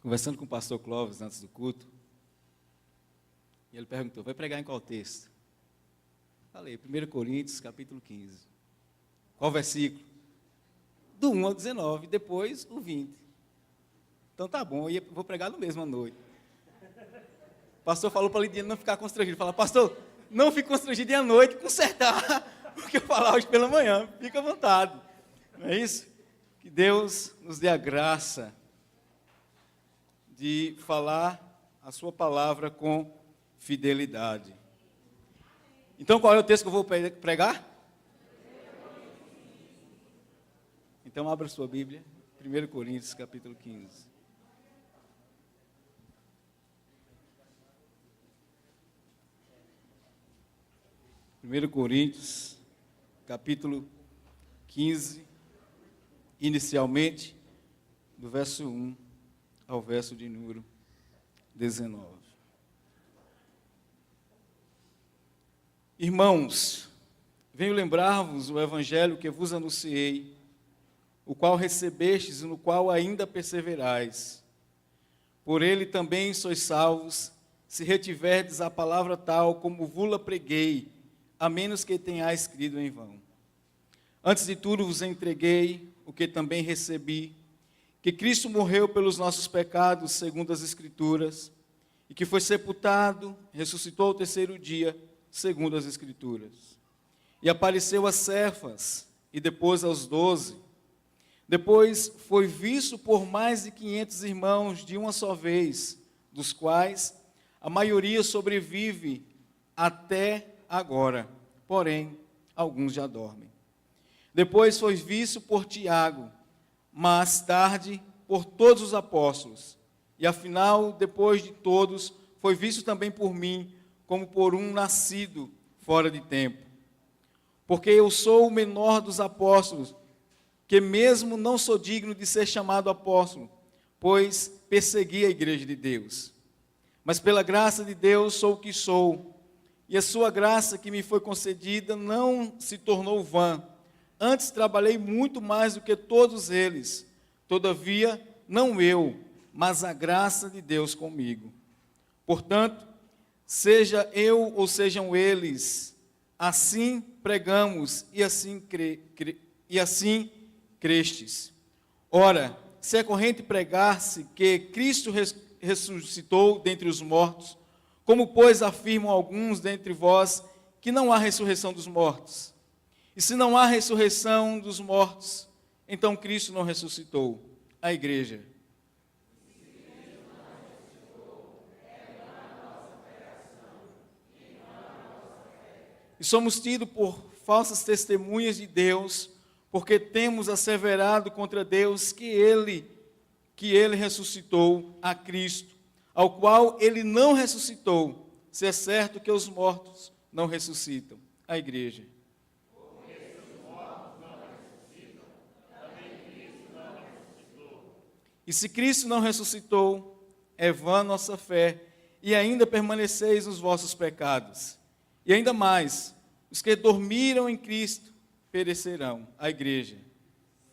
conversando com o pastor Clóvis antes do culto, e ele perguntou, vai pregar em qual texto? Falei, 1 Coríntios, capítulo 15. Qual versículo? Do 1 ao 19, depois o 20. Então tá bom, eu vou pregar no mesmo à noite. O pastor falou para a Lidiane não ficar constrangido. Fala, pastor, não fique constrangido e à noite consertar o que eu falar hoje pela manhã. Fica à vontade. Não é isso? Que Deus nos dê a graça de falar a sua palavra com fidelidade. Então, qual é o texto que eu vou pregar? Então, abra sua Bíblia, 1 Coríntios, capítulo 15. Primeiro Coríntios, capítulo 15, inicialmente, do verso 1 ao verso de número 19. Irmãos, venho lembrar-vos o evangelho que vos anunciei, o qual recebestes e no qual ainda perseverais. Por ele também sois salvos, se retiverdes a palavra tal como vos-la preguei, a menos que tenhais crido em vão. Antes de tudo vos entreguei o que também recebi, que Cristo morreu pelos nossos pecados, segundo as Escrituras, e que foi sepultado, ressuscitou ao terceiro dia, segundo as Escrituras. E apareceu a Cefas, e depois aos 12. Depois foi visto por mais de 500 irmãos de uma só vez, dos quais a maioria sobrevive até agora, porém, alguns já dormem. Depois foi visto por Tiago, mais tarde por todos os apóstolos, e afinal, depois de todos, foi visto também por mim, como por um nascido fora de tempo. Porque eu sou o menor dos apóstolos, que mesmo não sou digno de ser chamado apóstolo, pois persegui a igreja de Deus. Mas pela graça de Deus sou o que sou, e a sua graça que me foi concedida não se tornou vã. Antes trabalhei muito mais do que todos eles. Todavia, não eu, mas a graça de Deus comigo. Portanto, seja eu ou sejam eles, assim pregamos e assim crestes. Ora, se é corrente pregar-se que Cristo ressuscitou dentre os mortos, como, pois, afirmam alguns dentre vós que não há ressurreição dos mortos? E se não há ressurreição dos mortos, então Cristo não ressuscitou. A igreja. E somos tidos por falsas testemunhas de Deus, porque temos asseverado contra Deus que ele ressuscitou a Cristo, ao qual ele não ressuscitou, se é certo que os mortos não ressuscitam. A igreja. Porque se os mortos não ressuscitam, também Cristo não ressuscitou. E se Cristo não ressuscitou, é vã nossa fé, e ainda permaneceis nos vossos pecados. E ainda mais, os que dormiram em Cristo perecerão. A igreja.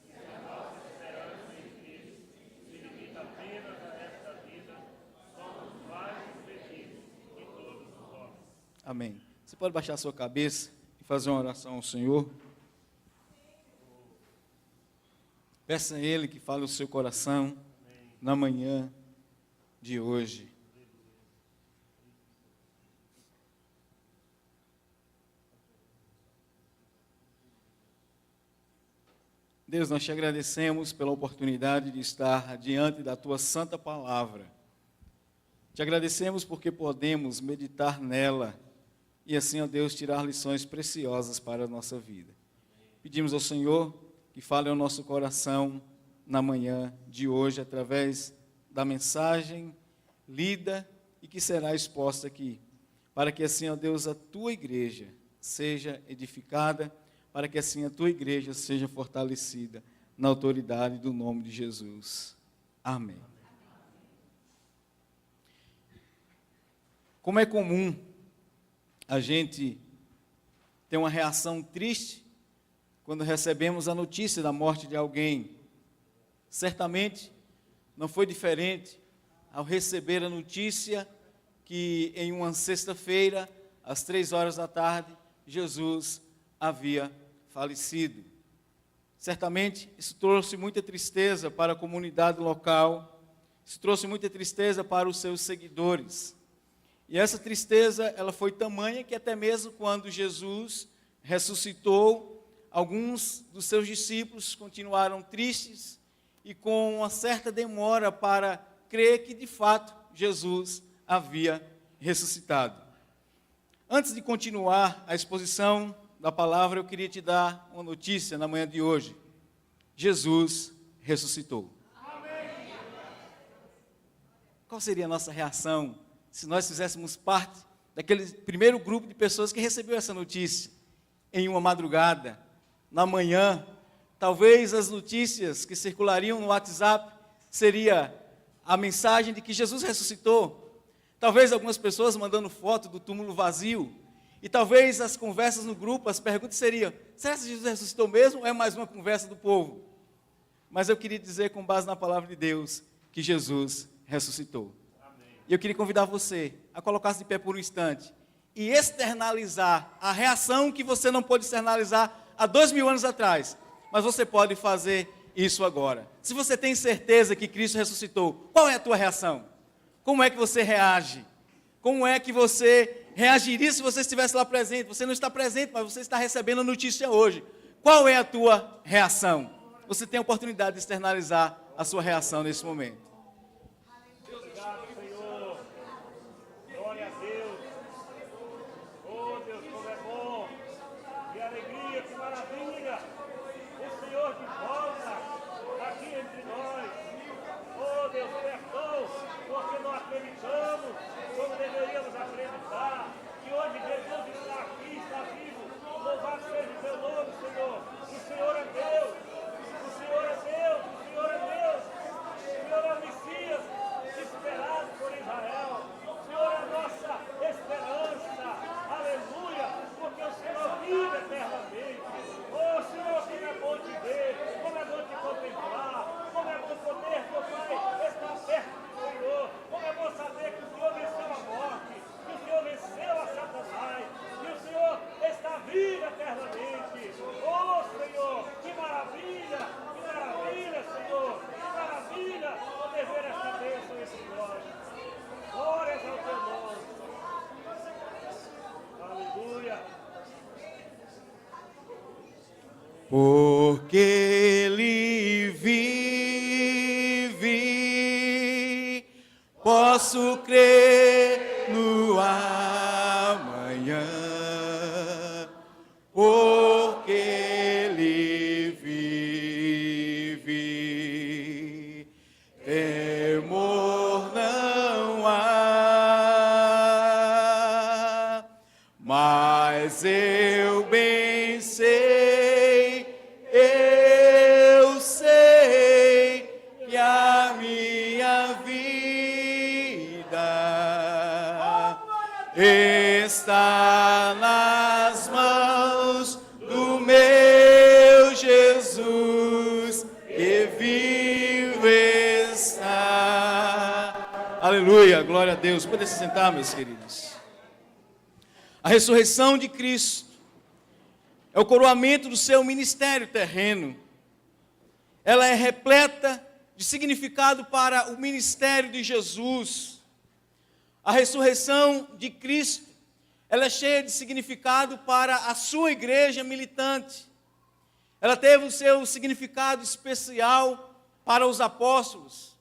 Se a nossa esperança em Cristo se limita apenas a esta vida, somos mais felizes que todos os homens. Amém. Você pode baixar a sua cabeça e fazer uma oração ao Senhor? Peça a Ele que fale o seu coração na manhã de hoje. Deus, nós te agradecemos pela oportunidade de estar diante da Tua santa palavra. Te agradecemos porque podemos meditar nela e assim, ó Deus, tirar lições preciosas para a nossa vida. Pedimos ao Senhor que fale ao nosso coração na manhã de hoje, através da mensagem lida e que será exposta aqui, para que assim, ó Deus, a Tua igreja seja edificada, para que assim a Tua igreja seja fortalecida na autoridade do nome de Jesus. Amém. Como é comum a gente ter uma reação triste quando recebemos a notícia da morte de alguém, certamente não foi diferente ao receber a notícia que em uma sexta-feira, às 3 horas da tarde, Jesus havia falecido. Certamente, isso trouxe muita tristeza para a comunidade local, isso trouxe muita tristeza para os seus seguidores. E essa tristeza, ela foi tamanha que até mesmo quando Jesus ressuscitou, alguns dos seus discípulos continuaram tristes e com uma certa demora para crer que de fato Jesus havia ressuscitado. Antes de continuar a exposição da palavra, eu queria te dar uma notícia na manhã de hoje. Jesus ressuscitou. Amém. Qual seria a nossa reação se nós fizéssemos parte daquele primeiro grupo de pessoas que recebeu essa notícia em uma madrugada, na manhã? Talvez as notícias que circulariam no WhatsApp seria a mensagem de que Jesus ressuscitou. Talvez algumas pessoas mandando foto do túmulo vazio. E talvez as conversas no grupo, as perguntas seriam: será que Jesus ressuscitou mesmo ou é mais uma conversa do povo? Mas eu queria dizer, com base na palavra de Deus, que Jesus ressuscitou. E eu queria convidar você a colocar-se de pé por um instante e externalizar a reação que você não pôde externalizar há 2000 anos atrás, mas você pode fazer isso agora. Se você tem certeza que Cristo ressuscitou, qual é a tua reação? Como é que você reage? Como é que você reagiria se você estivesse lá presente? Você não está presente, mas você está recebendo a notícia hoje. Qual é a tua reação? Você tem a oportunidade de externalizar a sua reação nesse momento. Obrigado, Senhor. Glória a Deus. Oh, Deus, como é bom. Que alegria, que maravilha. O Senhor de volta aqui entre nós. Oh, Deus, perdão, porque não acreditamos como deveríamos acreditar. Que hoje Jesus está aqui, está vivo. Louvado seja o teu nome, Senhor. O Senhor é Deus. O Senhor é Deus. O Senhor é Deus. O Senhor é o Messias esperado por Israel. O Senhor é a nossa esperança. Aleluia. Porque o Senhor vive eternamente. Oh, Senhor, como é bom te ver. Como é bom te contemplar. Como é bom poder, meu Pai, estar perto do Senhor. Como é bom saber que o Senhor venceu a morte. Que o Senhor venceu a Satanás. Que o Senhor está vivo eternamente. Oh, Senhor, que maravilha. Que maravilha, Senhor. Que maravilha poder ver esta bênção entre nós. Glórias ao teu nome. Aleluia. Porque Ele vive, posso crer no amanhã. Porque Ele vive, temor não há, mas eu bem sei, eu sei que a minha vida está nas mãos do meu Jesus, que vivo está. Aleluia, glória a Deus. Pode se sentar, meus queridos. A ressurreição de Cristo é o coroamento do seu ministério terreno. Ela é repleta de significado para o ministério de Jesus. A ressurreição de Cristo, ela é cheia de significado para a sua igreja militante. Ela teve o seu significado especial para os apóstolos.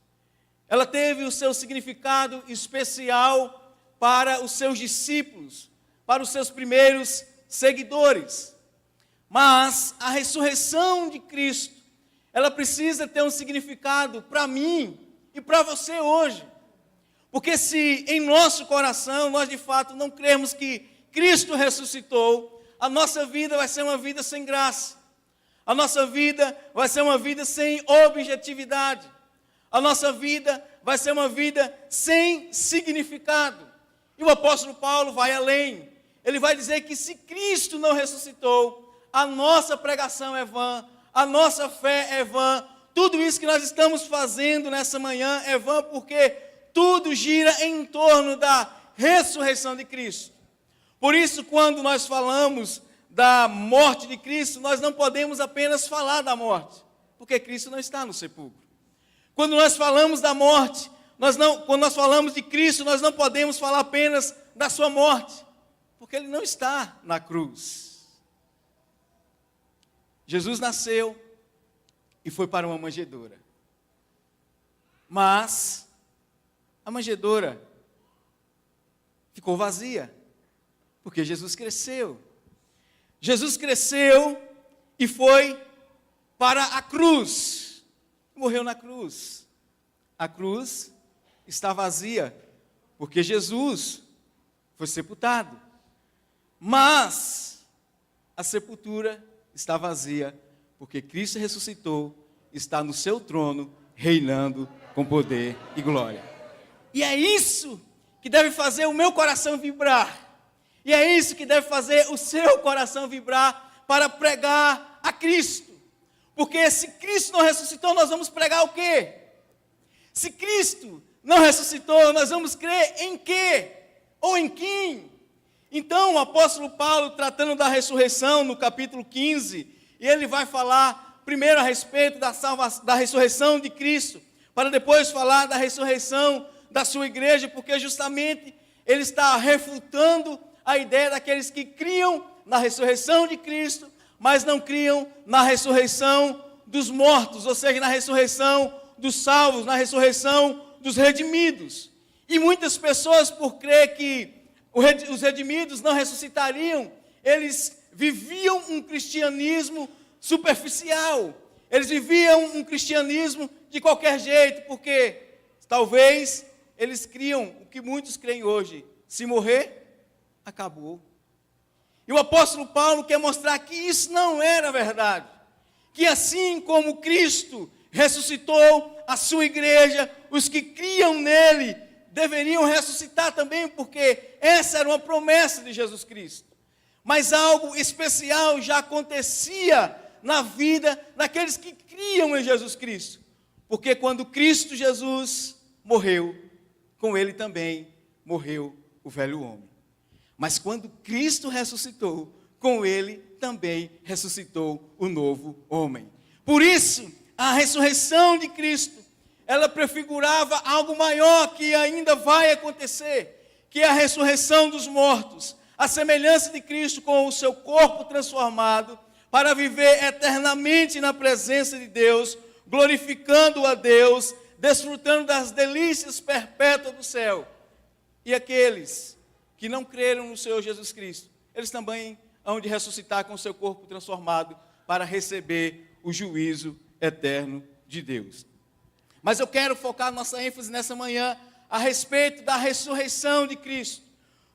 Ela teve o seu significado especial para os seus discípulos, para os seus primeiros seguidores. Mas a ressurreição de Cristo, ela precisa ter um significado para mim e para você hoje. Porque se em nosso coração nós de fato não cremos que Cristo ressuscitou, a nossa vida vai ser uma vida sem graça. A nossa vida vai ser uma vida sem objetividade. A nossa vida vai ser uma vida sem significado. E o apóstolo Paulo vai além. Ele vai dizer que se Cristo não ressuscitou, a nossa pregação é vã, a nossa fé é vã, tudo isso que nós estamos fazendo nessa manhã é vã, porque tudo gira em torno da ressurreição de Cristo. Por isso, quando nós falamos da morte de Cristo, nós não podemos apenas falar da morte, porque Cristo não está no sepulcro. Quando nós falamos da morte, quando nós falamos de Cristo, nós não podemos falar apenas da sua morte, porque Ele não está na cruz. Jesus nasceu e foi para uma manjedoura. Mas a manjedoura ficou vazia, porque Jesus cresceu. Jesus cresceu e foi para a cruz. Morreu na cruz. A cruz está vazia, porque Jesus foi sepultado. Mas a sepultura está vazia, porque Cristo ressuscitou, está no seu trono, reinando com poder e glória. E é isso que deve fazer o meu coração vibrar. E é isso que deve fazer o seu coração vibrar para pregar a Cristo. Porque se Cristo não ressuscitou, nós vamos pregar o quê? Se Cristo não ressuscitou, nós vamos crer em quê? Ou em quem? Então, o apóstolo Paulo, tratando da ressurreição, no capítulo 15, ele vai falar primeiro a respeito da ressurreição de Cristo, para depois falar da ressurreição da sua igreja, porque justamente ele está refutando a ideia daqueles que criam na ressurreição de Cristo, mas não criam na ressurreição dos mortos, ou seja, na ressurreição dos salvos, na ressurreição dos redimidos. E muitas pessoas, por crer que os redimidos não ressuscitariam, eles viviam um cristianismo superficial, eles viviam um cristianismo de qualquer jeito, porque talvez eles criam o que muitos creem hoje: se morrer, acabou. E o apóstolo Paulo quer mostrar que isso não era verdade, que assim como Cristo ressuscitou a sua igreja, os que criam nele deveriam ressuscitar também, porque essa era uma promessa de Jesus Cristo. Mas algo especial já acontecia na vida daqueles que criam em Jesus Cristo, porque quando Cristo Jesus morreu, com ele também morreu o velho homem. Mas quando Cristo ressuscitou, com ele também ressuscitou o novo homem. Por isso, a ressurreição de Cristo, ela prefigurava algo maior que ainda vai acontecer, que é a ressurreição dos mortos, a semelhança de Cristo com o seu corpo transformado, para viver eternamente na presença de Deus, glorificando a Deus, desfrutando das delícias perpétuas do céu. E aqueles que não creram no Senhor Jesus Cristo, eles também hão de ressuscitar com o seu corpo transformado para receber o juízo eterno de Deus. Mas eu quero focar nossa ênfase nessa manhã a respeito da ressurreição de Cristo.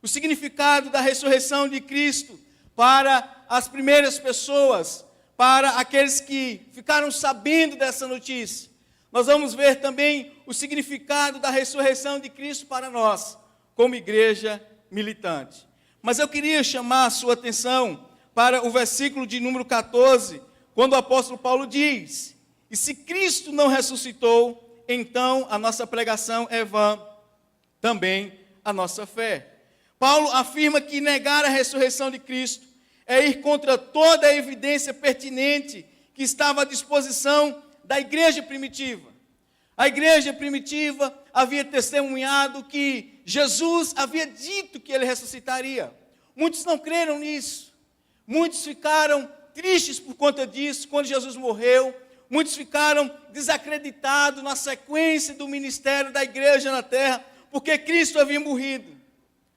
O significado da ressurreição de Cristo para as primeiras pessoas, para aqueles que ficaram sabendo dessa notícia. Nós vamos ver também o significado da ressurreição de Cristo para nós, como igreja militante. Mas eu queria chamar a sua atenção para o versículo de número 14, quando o apóstolo Paulo diz: e se Cristo não ressuscitou, então a nossa pregação é vã, também a nossa fé. Paulo afirma que negar a ressurreição de Cristo é ir contra toda a evidência pertinente que estava à disposição da igreja primitiva. A igreja primitiva havia testemunhado que Jesus havia dito que ele ressuscitaria. Muitos não creram nisso. Muitos ficaram tristes por conta disso, quando Jesus morreu. Muitos ficaram desacreditados na sequência do ministério da igreja na terra, porque Cristo havia morrido.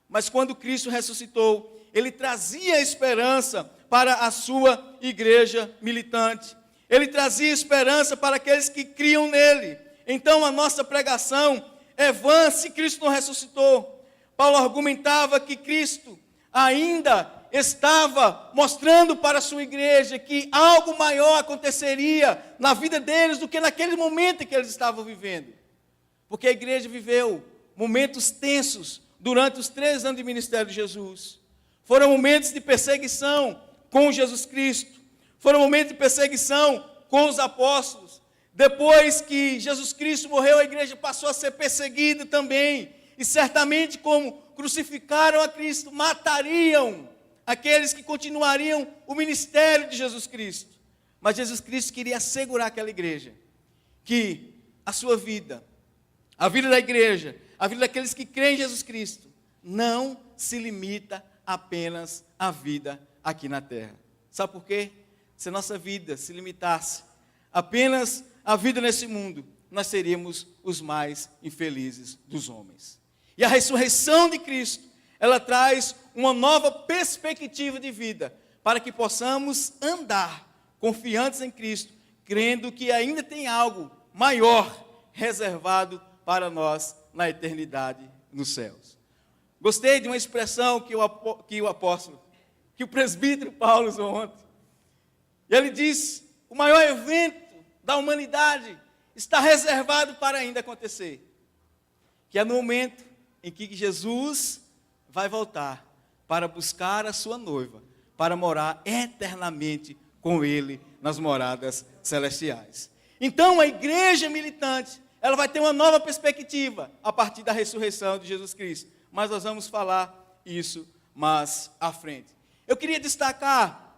Mas quando Cristo ressuscitou, ele trazia esperança para a sua igreja militante. Ele trazia esperança para aqueles que criam nele. Então a nossa pregação é vã se Cristo não ressuscitou. Paulo argumentava que Cristo ainda estava mostrando para a sua igreja que algo maior aconteceria na vida deles do que naquele momento em que eles estavam vivendo. Porque a igreja viveu momentos tensos durante os 3 anos de ministério de Jesus. Foram momentos de perseguição com Jesus Cristo. Foram momentos de perseguição com os apóstolos. Depois que Jesus Cristo morreu, a igreja passou a ser perseguida também. E certamente, como crucificaram a Cristo, matariam aqueles que continuariam o ministério de Jesus Cristo. Mas Jesus Cristo queria assegurar àquela igreja que a sua vida, a vida da igreja, a vida daqueles que creem em Jesus Cristo, não se limita apenas à vida aqui na terra. Sabe por quê? Se a nossa vida se limitasse apenas à vida nesse mundo, nós seríamos os mais infelizes dos homens. E a ressurreição de Cristo, ela traz uma nova perspectiva de vida, para que possamos andar confiantes em Cristo, crendo que ainda tem algo maior reservado para nós na eternidade nos céus. Gostei de uma expressão que o presbítero Paulo usou ontem. Ele diz: o maior evento da humanidade está reservado para ainda acontecer, que é no momento em que Jesus vai voltar para buscar a sua noiva, para morar eternamente com ele nas moradas celestiais. Então a igreja militante, ela vai ter uma nova perspectiva a partir da ressurreição de Jesus Cristo. Mas nós vamos falar isso mais à frente. Eu queria destacar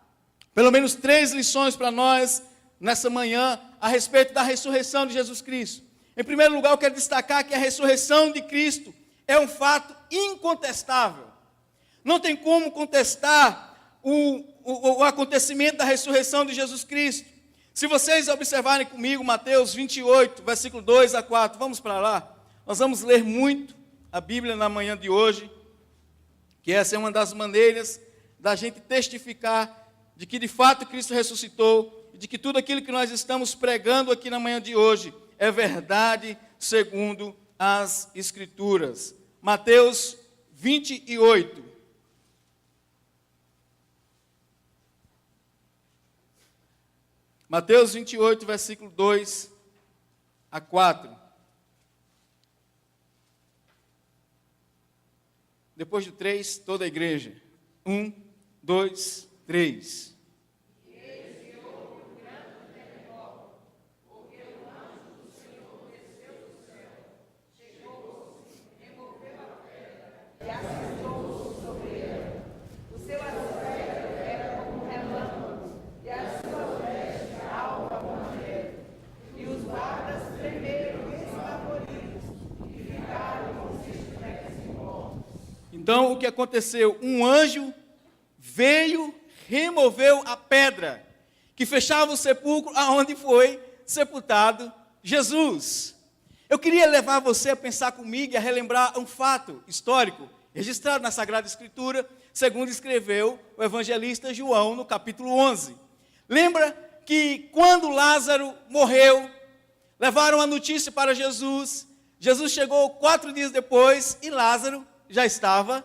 pelo menos 3 lições para nós nessa manhã a respeito da ressurreição de Jesus Cristo. Em primeiro lugar, eu quero destacar que a ressurreição de Cristo é um fato incontestável. Não tem como contestar o acontecimento da ressurreição de Jesus Cristo. Se vocês observarem comigo Mateus 28, versículo 2 a 4, vamos para lá. Nós vamos ler muito a Bíblia na manhã de hoje, que essa é uma das maneiras da gente testificar de que de fato Cristo ressuscitou, e de que tudo aquilo que nós estamos pregando aqui na manhã de hoje é verdade segundo as Escrituras. Mateus 28. Mateus 28, versículo 2 a 4. Depois do 3, toda a igreja. 1, 2, 3. Então, o que aconteceu? Um anjo veio, removeu a pedra que fechava o sepulcro aonde foi sepultado Jesus. Eu queria levar você a pensar comigo e a relembrar um fato histórico registrado na Sagrada Escritura, segundo escreveu o evangelista João no capítulo 11. Lembra que quando Lázaro morreu, levaram a notícia para Jesus. Jesus chegou 4 dias depois e Lázaro já estava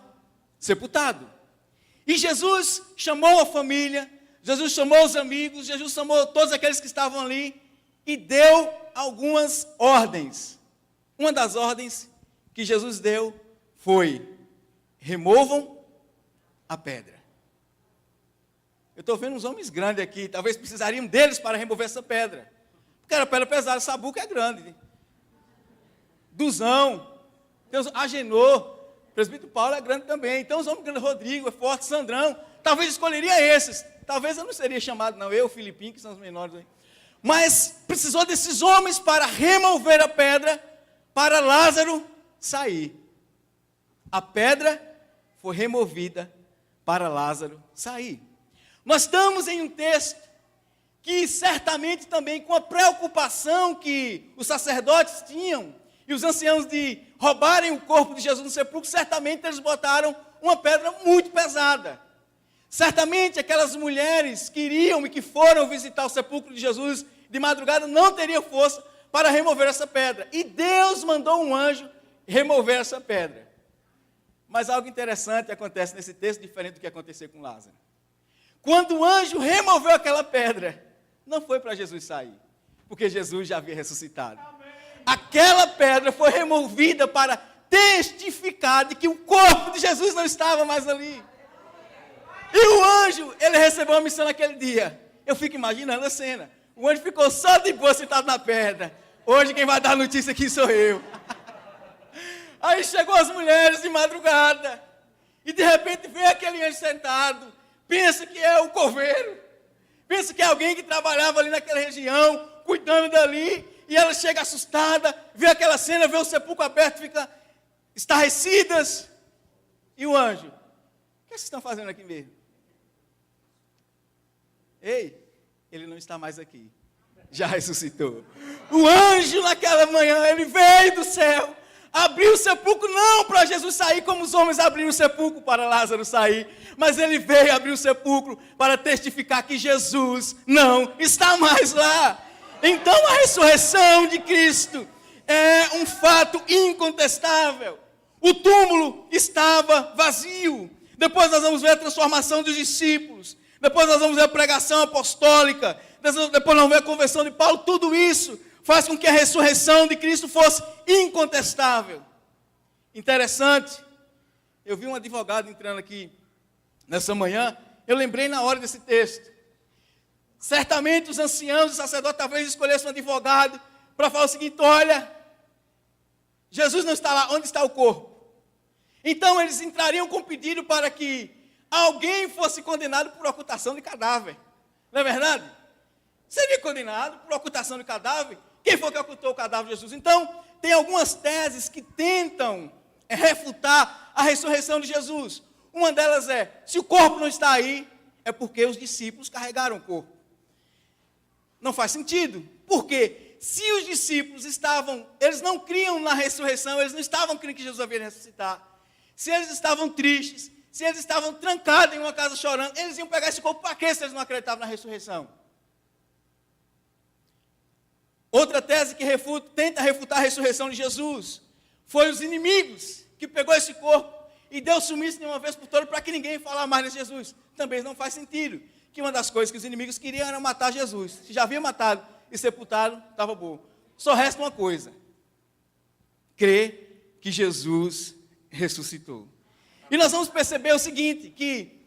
sepultado. E Jesus chamou a família, Jesus chamou os amigos, Jesus chamou todos aqueles que estavam ali e deu algumas ordens. Uma das ordens que Jesus deu foi: removam a pedra. Eu estou vendo uns homens grandes aqui, talvez precisariam deles para remover essa pedra. Porque era pedra pesada, Sabuca é grande. Duzão, Agenor, o presbítero Paulo é grande também. Então os homens grandes, Rodrigo é forte, Sandrão, talvez escolheria esses. Talvez eu não seria chamado, não, eu, Filipinho, que são os menores aí. Mas precisou desses homens para remover a pedra, para Lázaro sair. A pedra foi removida para Lázaro sair. Nós estamos em um texto que certamente também com a preocupação que os sacerdotes tinham e os anciãos de roubarem o corpo de Jesus no sepulcro, certamente eles botaram uma pedra muito pesada. Certamente aquelas mulheres que iriam e que foram visitar o sepulcro de Jesus de madrugada não teriam força para remover essa pedra. E Deus mandou um anjo remover essa pedra. Mas algo interessante acontece nesse texto, diferente do que aconteceu com Lázaro. Quando o anjo removeu aquela pedra, não foi para Jesus sair, porque Jesus já havia ressuscitado. Aquela pedra foi removida para testificar de que o corpo de Jesus não estava mais ali. E o anjo, ele recebeu uma missão naquele dia. Eu fico imaginando a cena. O anjo ficou só de boa sentado na pedra. Hoje quem vai dar a notícia aqui sou eu. Aí chegou as mulheres de madrugada. E de repente vê aquele anjo sentado. Pensa que é o coveiro. Pensa que é alguém que trabalhava ali naquela região, cuidando dali. E ela chega assustada, vê aquela cena, vê o sepulcro aberto, fica estarrecidas. E o anjo, o que vocês estão fazendo aqui mesmo? Ei, ele não está mais aqui. Já ressuscitou. O anjo naquela manhã, ele veio do céu, abriu o sepulcro, não para Jesus sair como os homens abriram o sepulcro para Lázaro sair, mas ele veio abrir o sepulcro para testificar que Jesus não está mais lá. Então a ressurreição de Cristo é um fato incontestável. O túmulo estava vazio. Depois nós vamos ver a transformação dos discípulos. Depois nós vamos ver a pregação apostólica. Depois nós vamos ver a conversão de Paulo. Tudo isso faz com que a ressurreição de Cristo fosse incontestável. Interessante. Eu vi um advogado entrando aqui nessa manhã. Eu lembrei na hora desse texto. Certamente os anciãos e sacerdotes talvez escolhessem um advogado para falar o seguinte: olha, Jesus não está lá, onde está o corpo? Então eles entrariam com pedido para que alguém fosse condenado por ocultação de cadáver. Não é verdade? Seria condenado por ocultação de cadáver. Quem foi que ocultou o cadáver de Jesus? Então, tem algumas teses que tentam refutar a ressurreição de Jesus. Uma delas é, se o corpo não está aí, é porque os discípulos carregaram o corpo. Não faz sentido. Por quê? Se os discípulos eles não criam na ressurreição, eles não estavam crendo que Jesus havia de ressuscitar. Se eles estavam tristes, se eles estavam trancados em uma casa chorando, eles iam pegar esse corpo para quê se eles não acreditavam na ressurreição? Outra tese que tenta refutar a ressurreição de Jesus foi os inimigos que pegou esse corpo e deu sumiço de uma vez por todas para que ninguém falasse mais de Jesus. Também não faz sentido. Que uma das coisas que os inimigos queriam era matar Jesus. Se já havia matado e sepultado, estava bom. Só resta uma coisa: crer que Jesus ressuscitou. E nós vamos perceber o seguinte, que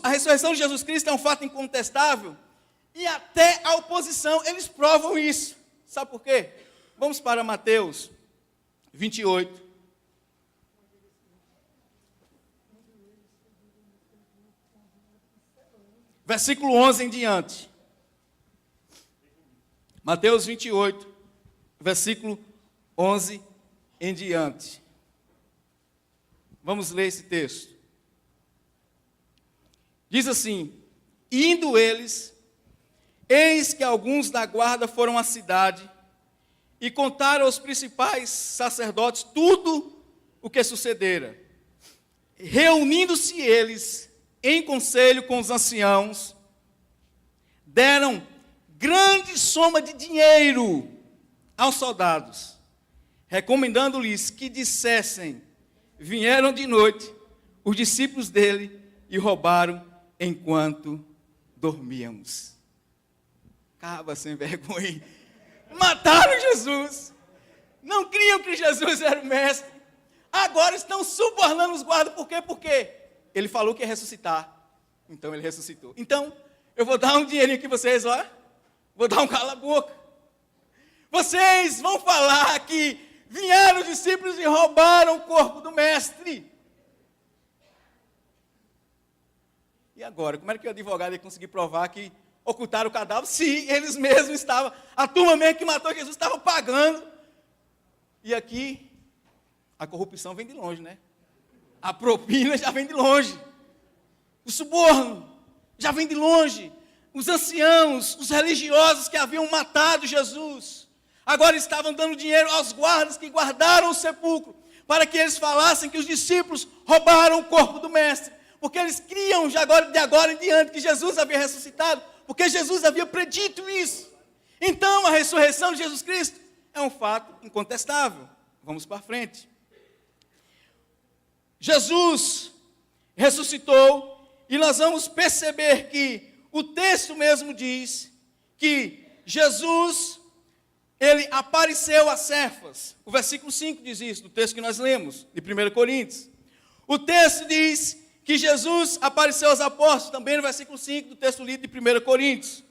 a ressurreição de Jesus Cristo é um fato incontestável, e até a oposição, eles provam isso. Sabe por quê? Vamos para Mateus 28. Versículo 11 em diante. Mateus 28, versículo 11 em diante. Vamos ler esse texto. Diz assim: indo eles, eis que alguns da guarda foram à cidade e contaram aos principais sacerdotes tudo o que sucedera. Reunindo-se eles em conselho com os anciãos, deram grande soma de dinheiro aos soldados, recomendando-lhes que dissessem: vieram de noite os discípulos dele e roubaram enquanto dormíamos. Caba sem vergonha. Mataram Jesus. Não criam que Jesus era o mestre. Agora estão subornando os guardas. Por quê? Porque ele falou que ia ressuscitar. Então ele ressuscitou. Então, eu vou dar um dinheirinho aqui vocês, ó. Vou dar um cala-boca. Vocês vão falar que vieram os discípulos e roubaram o corpo do mestre. E agora, como é que o advogado ia conseguir provar que ocultaram o cadáver se eles mesmos estavam, a turma mesmo que matou Jesus estava pagando? E aqui, a corrupção vem de longe, né? A propina já vem de longe. O suborno já vem de longe. Os anciãos, os religiosos que haviam matado Jesus, agora estavam dando dinheiro aos guardas que guardaram o sepulcro, para que eles falassem que os discípulos roubaram o corpo do mestre, porque eles criam de agora em diante que Jesus havia ressuscitado, porque Jesus havia predito isso. Então a ressurreição de Jesus Cristo é um fato incontestável. Vamos para frente. Jesus ressuscitou e nós vamos perceber que o texto mesmo diz que Jesus, ele apareceu a Cefas. O versículo 5 diz isso, do texto que nós lemos, de 1 Coríntios. O texto diz que Jesus apareceu aos apóstolos, também no versículo 5 do texto lido de 1 Coríntios.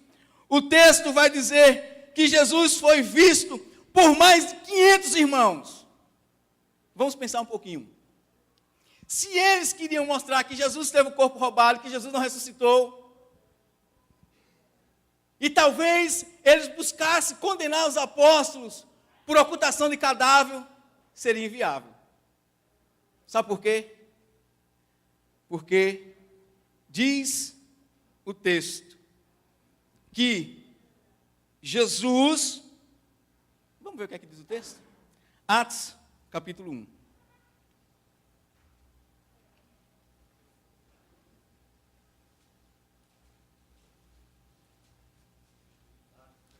O texto vai dizer que Jesus foi visto por mais de 500 irmãos. Vamos pensar um pouquinho. Se eles queriam mostrar que Jesus teve o corpo roubado, que Jesus não ressuscitou, e talvez eles buscassem condenar os apóstolos por ocultação de cadáver, seria inviável. Sabe por quê? Porque diz o texto que Jesus, vamos ver o que é que diz o texto? Atos, capítulo 1.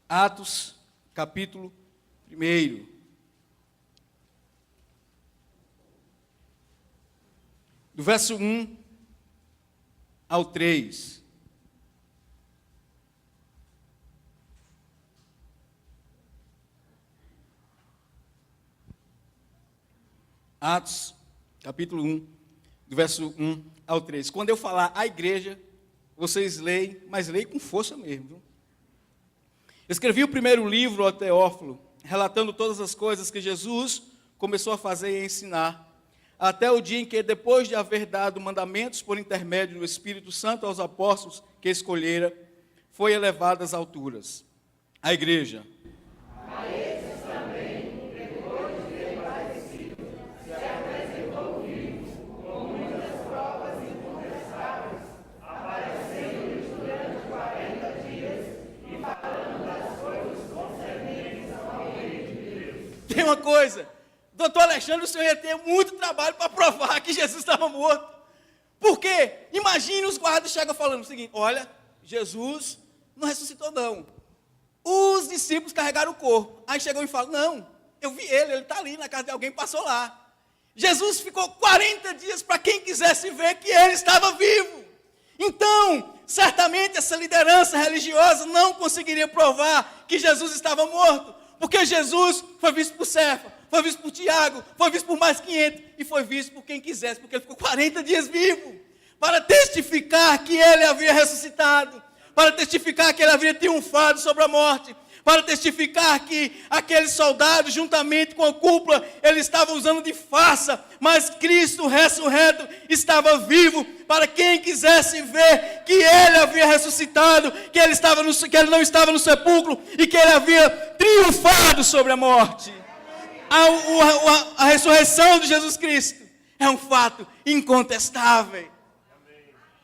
Atos, capítulo 1. Do verso 1 ao 3. Atos, capítulo 1, do verso 1 ao 3. Quando eu falar a igreja, vocês leem, mas leem com força mesmo, viu? Escrevi o primeiro livro ao Teófilo, relatando todas as coisas que Jesus começou a fazer e a ensinar, até o dia em que, depois de haver dado mandamentos por intermédio do Espírito Santo aos apóstolos que escolhera, foi elevado às alturas. A igreja. A esses também, depois de ter padecido, se apresentou vivo, com muitas provas incontestáveis, aparecendo-lhes durante 40 dias e falando das coisas concernentes ao reino de Deus. Tem uma coisa, doutor Alexandre, o senhor ia ter muito trabalho para provar que Jesus estava morto. Por quê? Imagine os guardas chegam falando o seguinte: olha, Jesus não ressuscitou não. Os discípulos carregaram o corpo. Aí chegou e falou: não, eu vi ele está ali na casa de alguém, passou lá. Jesus ficou 40 dias para quem quisesse ver que ele estava vivo. Então, certamente essa liderança religiosa não conseguiria provar que Jesus estava morto, porque Jesus foi visto por Cefa, foi visto por Tiago, foi visto por mais 500 e foi visto por quem quisesse, porque ele ficou 40 dias vivo, para testificar que ele havia ressuscitado, para testificar que ele havia triunfado sobre a morte, para testificar que aqueles soldados, juntamente com a cúpula, eles estavam usando de farsa, mas Cristo ressurreto estava vivo, para quem quisesse ver que ele havia ressuscitado, que ele não estava no sepulcro, e que ele havia triunfado sobre a morte. A ressurreição de Jesus Cristo é um fato incontestável.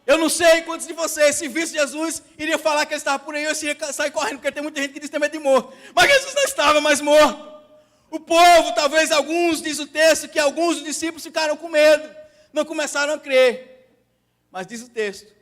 Eu não sei quantos de vocês, se visse Jesus, iria falar que ele estava por aí, ou se ia sair correndo, porque tem muita gente que diz que tem medo de morto. Mas Jesus não estava mais morto. O povo, talvez alguns, diz o texto, que alguns dos discípulos ficaram com medo, não começaram a crer. Mas diz o texto,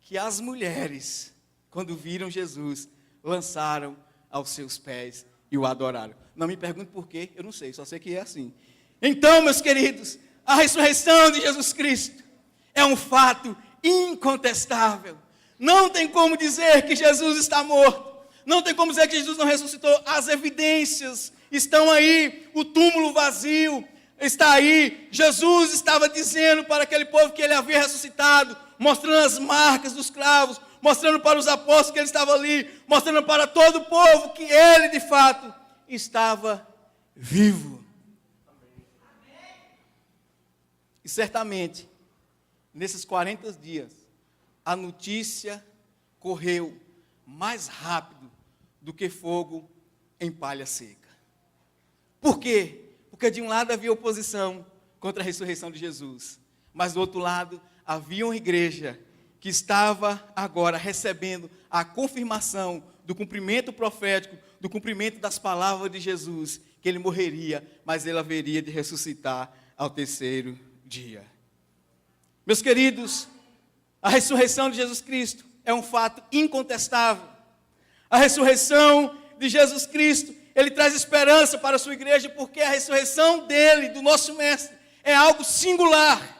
que as mulheres, quando viram Jesus, lançaram aos seus pés e o adoraram. Não me pergunte por quê, eu não sei, só sei que é assim. Então, meus queridos, a ressurreição de Jesus Cristo é um fato incontestável. Não tem como dizer que Jesus está morto. Não tem como dizer que Jesus não ressuscitou. As evidências estão aí. O túmulo vazio está aí. Jesus estava dizendo para aquele povo que ele havia ressuscitado, mostrando as marcas dos cravos, mostrando para os apóstolos que ele estava ali, mostrando para todo o povo que ele de fato estava vivo. E certamente, nesses 40 dias, a notícia correu mais rápido do que fogo em palha seca. Por quê? Porque de um lado havia oposição contra a ressurreição de Jesus, mas do outro lado havia uma igreja que estava agora recebendo a confirmação do cumprimento profético, do cumprimento das palavras de Jesus, que ele morreria, mas ele haveria de ressuscitar ao terceiro dia. Meus queridos, a ressurreição de Jesus Cristo é um fato incontestável. A ressurreição de Jesus Cristo, ele traz esperança para a sua igreja, porque a ressurreição dele, do nosso mestre, é algo singular.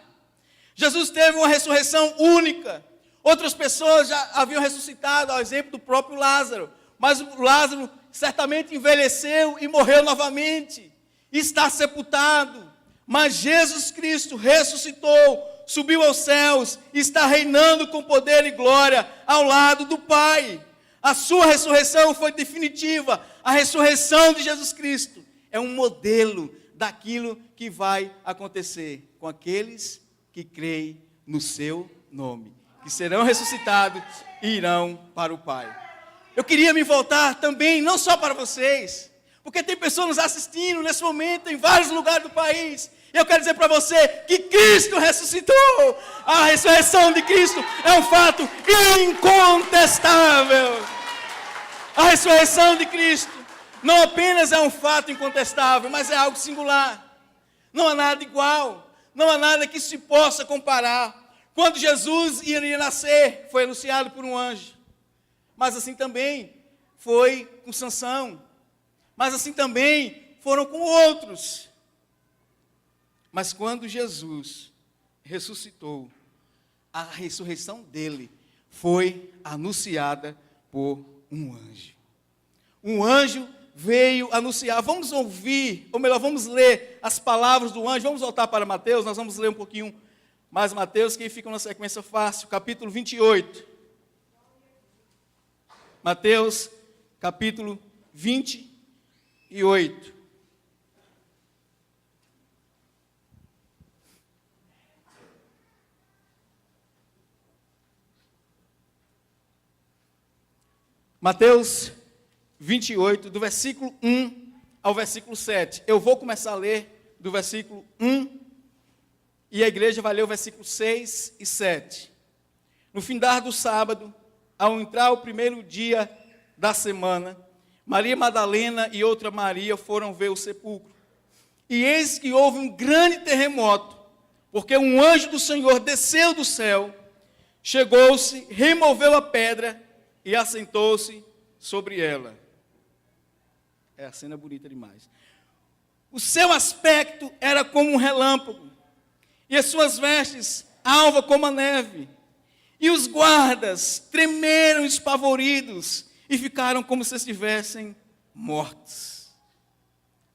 Jesus teve uma ressurreição única. Outras pessoas já haviam ressuscitado, ao exemplo do próprio Lázaro. Mas o Lázaro certamente envelheceu e morreu novamente. E está sepultado. Mas Jesus Cristo ressuscitou, subiu aos céus, está reinando com poder e glória ao lado do Pai. A sua ressurreição foi definitiva. A ressurreição de Jesus Cristo é um modelo daquilo que vai acontecer com aqueles que creem no seu nome, que serão ressuscitados e irão para o Pai. Eu queria me voltar também, não só para vocês, porque tem pessoas nos assistindo nesse momento em vários lugares do país. E eu quero dizer para você que Cristo ressuscitou. A ressurreição de Cristo é um fato incontestável. A ressurreição de Cristo não apenas é um fato incontestável, mas é algo singular. Não há nada igual, não há nada que se possa comparar. Quando Jesus iria nascer, foi anunciado por um anjo. Mas assim também foi com Sansão. Mas assim também foram com outros. Mas quando Jesus ressuscitou, a ressurreição dele foi anunciada por um anjo. Um anjo veio anunciar. Vamos ouvir, ou melhor, vamos ler as palavras do anjo. Vamos voltar para Mateus, nós vamos ler um pouquinho mais Mateus, que fica na sequência fácil, capítulo 28. Mateus, capítulo 28. Mateus 28, do versículo 1 ao versículo 7. Eu vou começar a ler do versículo 1 e a igreja vai ler o versículo 6 e 7. No findar do sábado, ao entrar o primeiro dia da semana, Maria Madalena e outra Maria foram ver o sepulcro. E eis que houve um grande terremoto, porque um anjo do Senhor desceu do céu, chegou-se, removeu a pedra e assentou-se sobre ela. É a cena bonita demais. O seu aspecto era como um relâmpago, e as suas vestes alva como a neve. E os guardas tremeram espavoridos e ficaram como se estivessem mortos.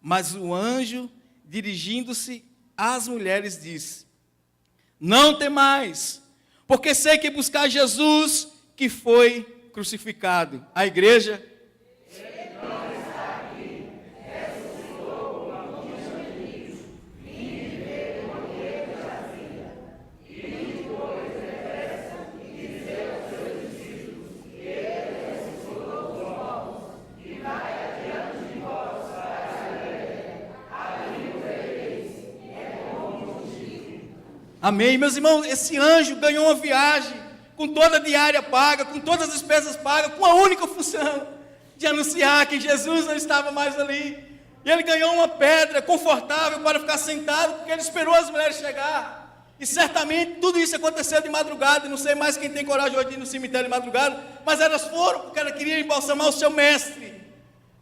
Mas o anjo, dirigindo-se às mulheres, disse: não temais, porque sei que buscar Jesus que foi crucificado. A igreja... Amém, meus irmãos, esse anjo ganhou uma viagem, com toda a diária paga, com todas as despesas pagas, com a única função de anunciar que Jesus não estava mais ali. E ele ganhou uma pedra confortável para ficar sentado, porque ele esperou as mulheres chegar. E certamente tudo isso aconteceu de madrugada, não sei mais quem tem coragem hoje de ir no cemitério de madrugada, mas elas foram porque elas queriam embalsamar o seu mestre.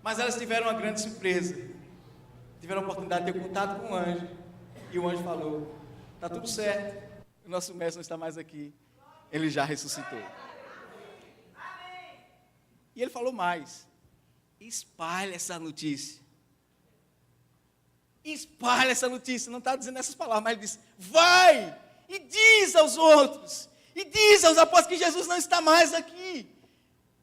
Mas elas tiveram uma grande surpresa. Tiveram a oportunidade de ter contato com o anjo. E o anjo falou: está tudo certo, o nosso mestre não está mais aqui, ele já ressuscitou. E ele falou mais: espalhe essa notícia. Espalhe essa notícia. Não está dizendo essas palavras, mas ele disse: vai e diz aos outros, e diz aos apóstolos que Jesus não está mais aqui.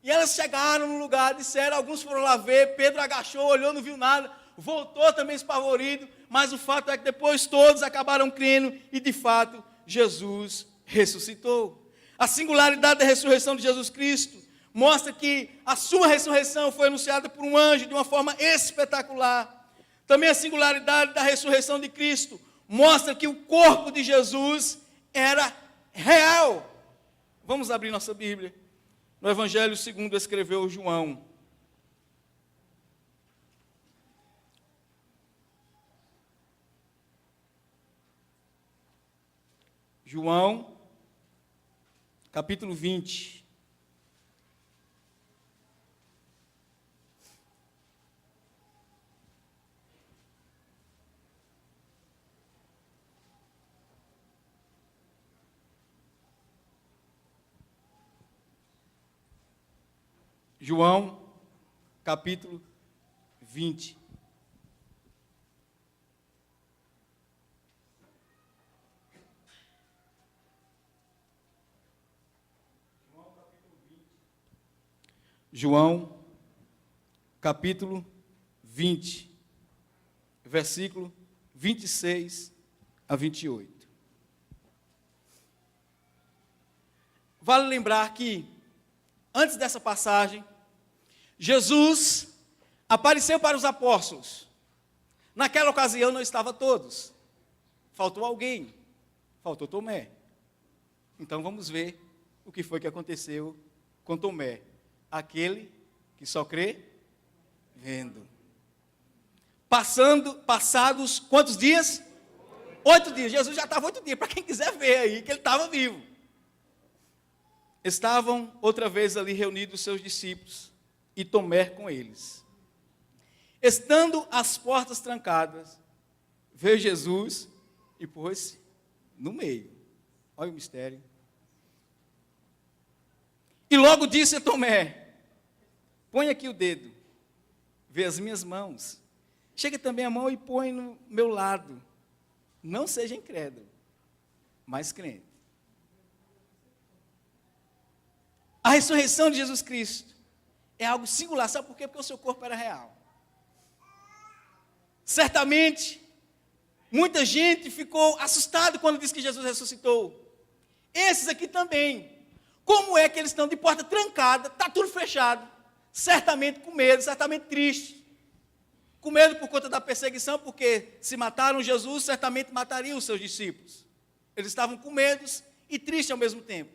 E elas chegaram no lugar, disseram, alguns foram lá ver, Pedro agachou, olhou, não viu nada, voltou também espavorido, mas o fato é que depois todos acabaram crendo e de fato Jesus ressuscitou. A singularidade da ressurreição de Jesus Cristo mostra que a sua ressurreição foi anunciada por um anjo de uma forma espetacular. Também a singularidade da ressurreição de Cristo mostra que o corpo de Jesus era real. Vamos abrir nossa Bíblia. No Evangelho segundo escreveu João. João, capítulo 20. João, capítulo 20. João, capítulo 20, versículo 26 a 28. Vale lembrar que, antes dessa passagem, Jesus apareceu para os apóstolos. Naquela ocasião não estavam todos. Faltou alguém. Faltou Tomé. Então vamos ver o que foi que aconteceu com Tomé. Aquele que só crê vendo. Passados quantos dias? 8 dias. Jesus já estava 8 dias. Para quem quiser ver aí que ele estava vivo. Estavam outra vez ali reunidos os seus discípulos e Tomé com eles. Estando as portas trancadas, veio Jesus e pôs-se no meio. Olha o mistério. E logo disse a Tomé: põe aqui o dedo, vê as minhas mãos. Chega também a mão e põe no meu lado. Não seja incrédulo, mas crente. A ressurreição de Jesus Cristo é algo singular. Sabe por quê? Porque o seu corpo era real. Certamente, muita gente ficou assustada quando disse que Jesus ressuscitou. Esses aqui também. Como é que eles estão de porta trancada, está tudo fechado, certamente com medo, certamente triste. Com medo por conta da perseguição, porque se mataram Jesus, certamente matariam os seus discípulos. Eles estavam com medo e tristes ao mesmo tempo.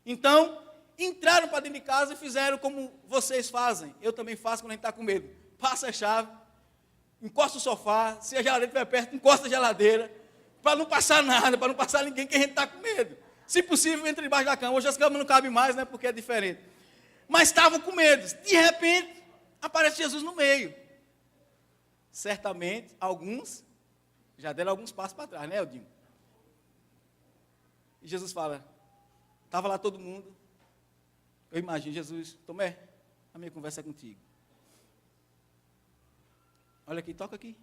Então, entraram para dentro de casa e fizeram como vocês fazem. Eu também faço quando a gente está com medo. Passa a chave, encosta o sofá, se a geladeira estiver perto, encosta a geladeira, para não passar nada, para não passar ninguém, que a gente está com medo. Se possível, entra debaixo da cama. Hoje as camas não cabem mais, né, porque é diferente. Mas estavam com medo. De repente, aparece Jesus no meio. Certamente, alguns já deram alguns passos para trás, né, Eldinho? E Jesus fala, estava lá todo mundo. Eu imagino, Jesus, Tomé, a minha conversa é contigo. Olha aqui, toca aqui.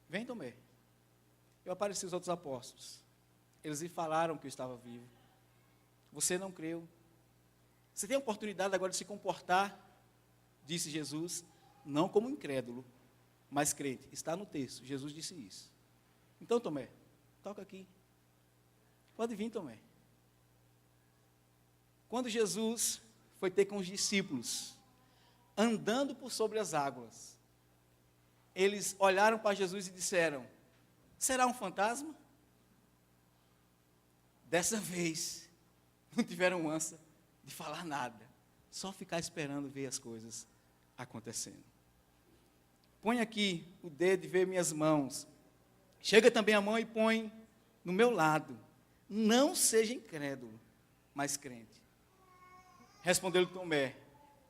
Vem, Tomé. Eu apareci aos outros apóstolos. Eles lhe falaram que eu estava vivo. Você não creu. Você tem a oportunidade agora de se comportar, disse Jesus, não como incrédulo, mas crente. Está no texto, Jesus disse isso. Então, Tomé, toca aqui. Pode vir, Tomé. Quando Jesus foi ter com os discípulos, andando por sobre as águas, eles olharam para Jesus e disseram, será um fantasma? Dessa vez, não tiveram ânsia de falar nada, só ficar esperando ver as coisas acontecendo. Põe aqui o dedo e vê minhas mãos. Chega também a mão e põe no meu lado. Não seja incrédulo, mas crente. Respondeu-lhe Tomé,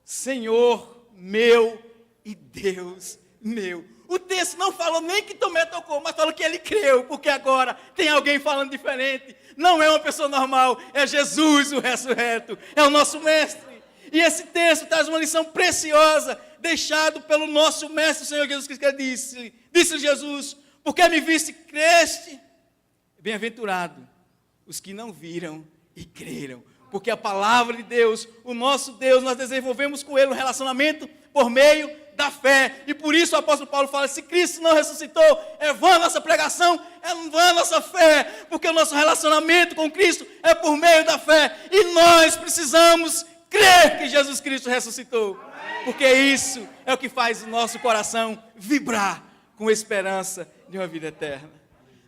Senhor meu e Deus meu. O texto não falou nem que Tomé tocou, mas falou que ele creu, porque agora tem alguém falando diferente. Não é uma pessoa normal, é Jesus o ressurreto, é o nosso mestre. E esse texto traz uma lição preciosa, deixado pelo nosso mestre, o Senhor Jesus Cristo, que disse Jesus, porque me viste e creste, bem-aventurado os que não viram e creram. Porque a palavra de Deus, o nosso Deus, nós desenvolvemos com Ele um relacionamento por meio da fé. E por isso o apóstolo Paulo fala, se Cristo não ressuscitou, é vã a nossa pregação, é vã a nossa fé. Porque o nosso relacionamento com Cristo é por meio da fé. E nós precisamos crer que Jesus Cristo ressuscitou. Porque isso é o que faz o nosso coração vibrar com esperança de uma vida eterna.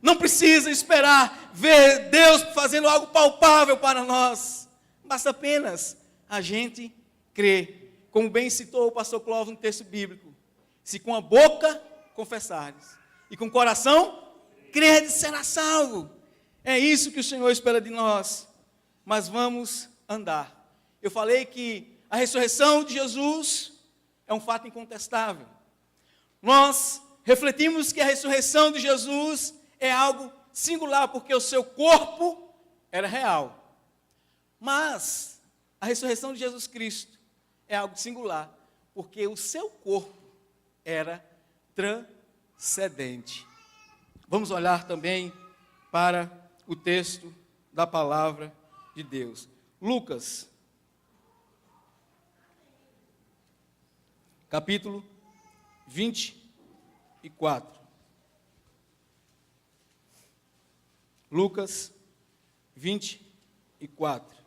Não precisa esperar ver Deus fazendo algo palpável para nós. Basta apenas a gente crer. Como bem citou o pastor Clóvis no texto bíblico. Se com a boca confessares e com o coração creres, será salvo. É isso que o Senhor espera de nós. Mas vamos andar. Eu falei que a ressurreição de Jesus é um fato incontestável. Nós refletimos que a ressurreição de Jesus é algo singular, porque o seu corpo era real. Mas a ressurreição de Jesus Cristo é algo singular, porque o seu corpo era transcendente. Vamos olhar também para o texto da palavra de Deus. Lucas, capítulo 24. Lucas 24.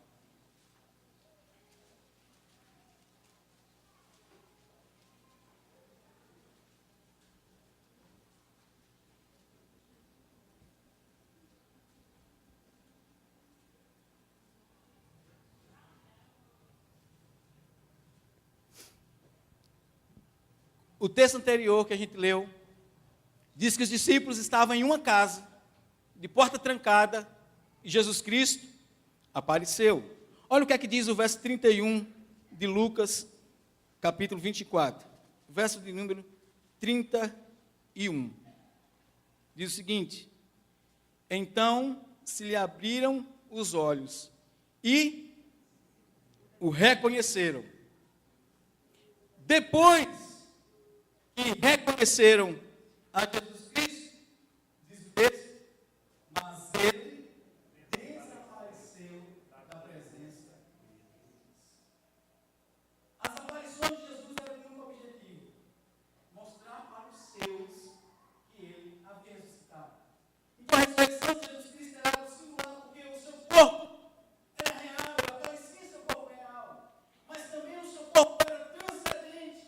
O texto anterior que a gente leu diz que os discípulos estavam em uma casa, de porta trancada, e Jesus Cristo apareceu. Olha o que é que diz o verso 31 de Lucas, capítulo 24. Verso de número 31. Diz o seguinte: então se lhe abriram os olhos e o reconheceram. Depois que reconheceram a Jesus Cristo, diz o texto, mas ele desapareceu da presença deles. As aparições de Jesus eram com um objetivo: mostrar para os seus que ele havia ressuscitado. Então a ressurreição de Jesus Cristo era algo singular, porque o seu corpo era real, aparecia seu corpo real, mas também o seu corpo era transcendente.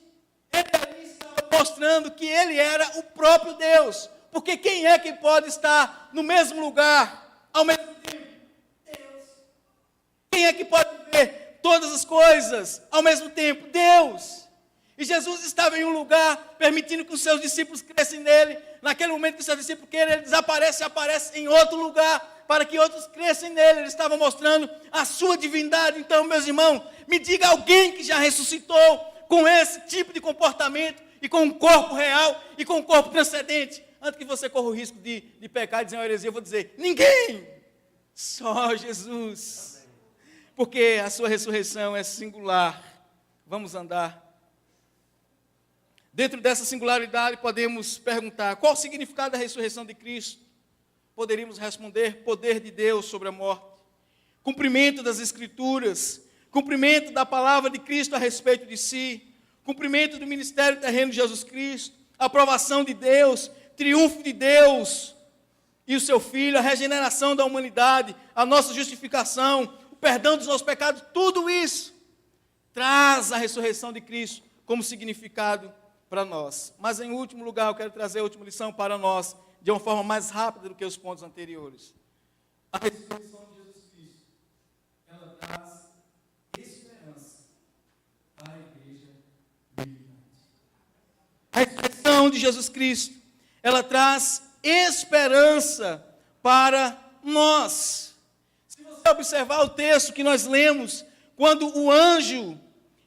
Ele ali estava mostrando que ele era o próprio Deus, porque quem é que pode estar no mesmo lugar ao mesmo tempo? Deus. Quem é que pode ver todas as coisas ao mesmo tempo? Deus. E Jesus estava em um lugar permitindo que os seus discípulos crescessem nele. Naquele momento que os seus discípulos querem, ele desaparece e aparece em outro lugar para que outros cresçam nele. Ele estava mostrando a sua divindade. Então, meus irmãos, me diga alguém que já ressuscitou com esse tipo de comportamento e com um corpo real e com um corpo transcendente. Antes que você corra o risco de pecar e dizer uma heresia, eu vou dizer: ninguém, só Jesus. Porque a sua ressurreição é singular. Vamos andar. Dentro dessa singularidade, podemos perguntar: qual o significado da ressurreição de Cristo? Poderíamos responder: poder de Deus sobre a morte, cumprimento das Escrituras, cumprimento da palavra de Cristo a respeito de si, cumprimento do ministério terreno de Jesus Cristo, aprovação de Deus, triunfo de Deus e o seu Filho, a regeneração da humanidade, a nossa justificação, o perdão dos nossos pecados. Tudo isso traz a ressurreição de Cristo como significado para nós. Mas em último lugar, eu quero trazer a última lição para nós, de uma forma mais rápida do que os pontos anteriores. A ressurreição de Jesus Cristo, ela traz esperança para a igreja militante. A ressurreição de Jesus Cristo, ela traz esperança para nós. Se você observar o texto que nós lemos, quando o anjo,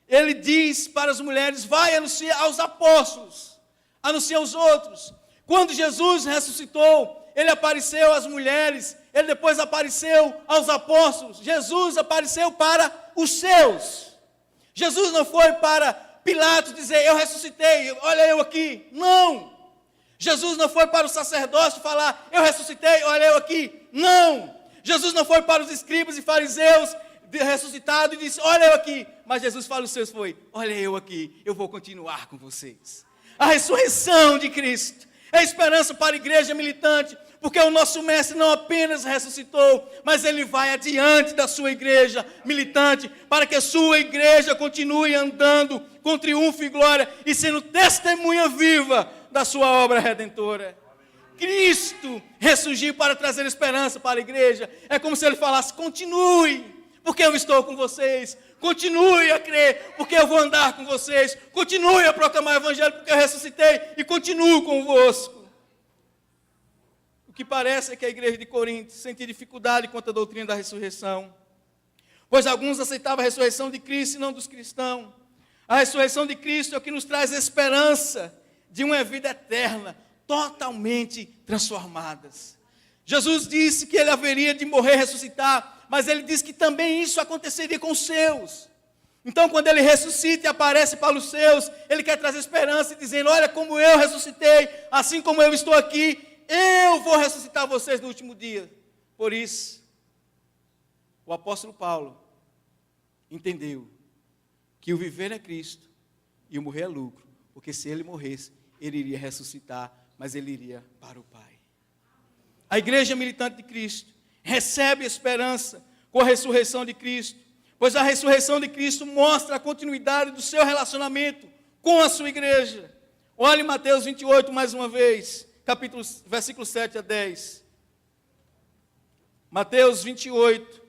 ele diz para as mulheres: vai anunciar aos apóstolos, anuncia aos outros. Quando Jesus ressuscitou, ele apareceu às mulheres, ele depois apareceu aos apóstolos. Jesus apareceu para os seus. Jesus não foi para Pilatos dizer: eu ressuscitei, olha eu aqui. Não. Jesus não foi para o sacerdócio falar: eu ressuscitei, olha eu aqui. Não. Jesus não foi para os escribas e fariseus ressuscitado e disse: olha eu aqui. Mas Jesus para os seus foi: olha eu aqui, eu vou continuar com vocês. A ressurreição de Cristo é esperança para a igreja militante, porque o nosso mestre não apenas ressuscitou, mas ele vai adiante da sua igreja militante, para que a sua igreja continue andando com triunfo e glória, e sendo testemunha viva da sua obra redentora. Cristo ressurgiu para trazer esperança para a igreja. É como se ele falasse: continue, porque eu estou com vocês. Continue a crer, porque eu vou andar com vocês. Continue a proclamar o evangelho, porque eu ressuscitei e continuo convosco. O que parece é que a igreja de Corinto sentia dificuldade quanto à doutrina da ressurreição, pois alguns aceitavam a ressurreição de Cristo e não dos cristãos. A ressurreição de Cristo é o que nos traz esperança de uma vida eterna, totalmente transformadas. Jesus disse que ele haveria de morrer e ressuscitar, mas ele disse que também isso aconteceria com os seus. Então, quando ele ressuscita e aparece para os seus, ele quer trazer esperança, dizendo: olha como eu ressuscitei, assim como eu estou aqui, eu vou ressuscitar vocês no último dia. Por isso, O apóstolo Paulo entendeu que o viver é Cristo e o morrer é lucro, porque se ele morresse, ele iria ressuscitar, mas ele iria para o Pai. A igreja militante de Cristo recebe esperança com a ressurreição de Cristo, pois a ressurreição de Cristo mostra a continuidade do seu relacionamento com a sua igreja. Olhe Mateus 28 mais uma vez, versículo 7 a 10. Mateus 28,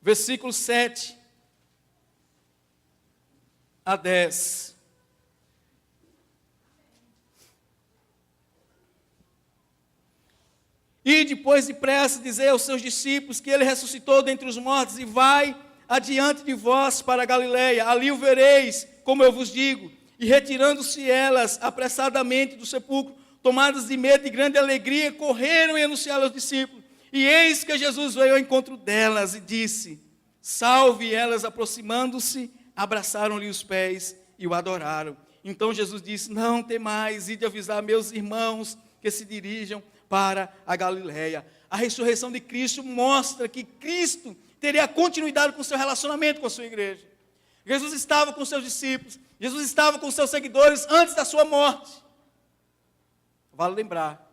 versículo 7 a 10. E depois depressa dizer aos seus discípulos que ele ressuscitou dentre os mortos e vai adiante de vós para a Galileia, ali o vereis, como eu vos digo. E retirando-se elas apressadamente do sepulcro, tomadas de medo e grande alegria, correram e anunciaram aos discípulos. E eis que Jesus veio ao encontro delas e disse: salve. E elas, aproximando-se, abraçaram-lhe os pés e o adoraram. Então Jesus disse: não temais, ide avisar meus irmãos que se dirijam para a Galileia. A ressurreição de Cristo mostra que Cristo teria continuidade com o seu relacionamento com a sua igreja. Jesus estava com seus discípulos, Jesus estava com seus seguidores antes da sua morte. Vale lembrar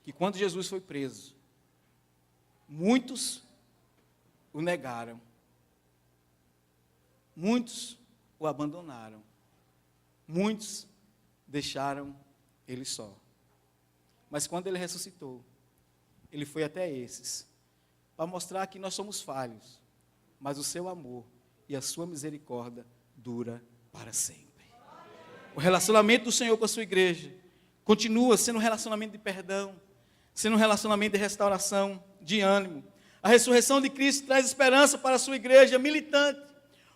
que quando Jesus foi preso, muitos o negaram, muitos o abandonaram, muitos deixaram ele só. Mas quando ele ressuscitou, ele foi até esses, para mostrar que nós somos falhos, mas o seu amor e a sua misericórdia dura para sempre. O relacionamento do Senhor com a sua igreja continua sendo um relacionamento de perdão, sendo um relacionamento de restauração, de ânimo. A ressurreição de Cristo traz esperança para a sua igreja militante,